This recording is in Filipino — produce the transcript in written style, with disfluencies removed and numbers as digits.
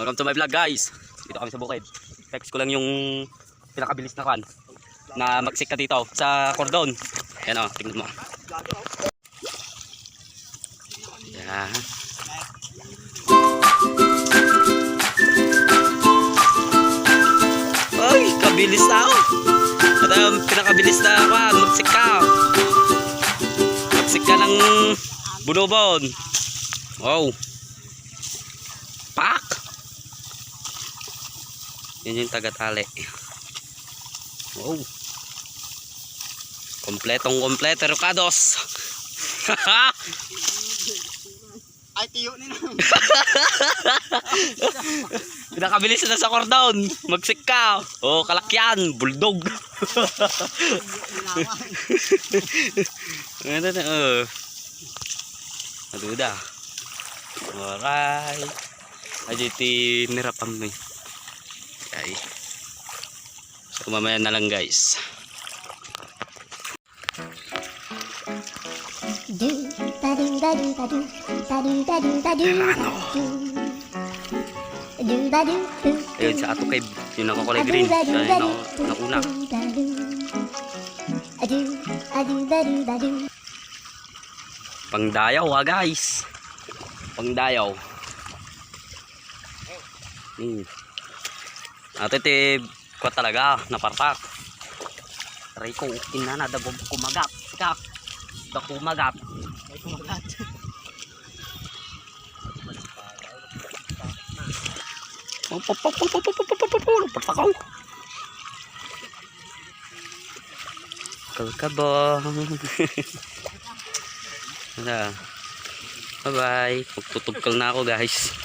Welcome to my vlog guys. Dito kami sa bukid. Text ko lang yung pinakabilis na kan na magsik ka dito sa cordon. Yan o, tingnan mo. Yan. Ay, kabilis na ako. Ito yung pinakabilis na kan, magsik ka. Magsik ka ng bunobon. Wow. Pak! Yan yung tagatali. Wow. Kompleto Rocados. Ay, tiyo nila. Pinakabilis na sa cordon. Magsik ka. Oh, kalakyan. Bulldog. Ano na, Maduda. Alright. Ajiti nirapan mo. Okay. So mamaya na lang guys. Ayun sa ato kay yung nakakulay green. Siya yung nauna. Pangdayaw guys. Pangdayaw. Ate te ko talaga napartak. Aray ko inana dagom kumagat. Kak. Da kumagat. May kumagat. Patakaw. Kalkabong. Bye bye. Magtutugkal na ako guys.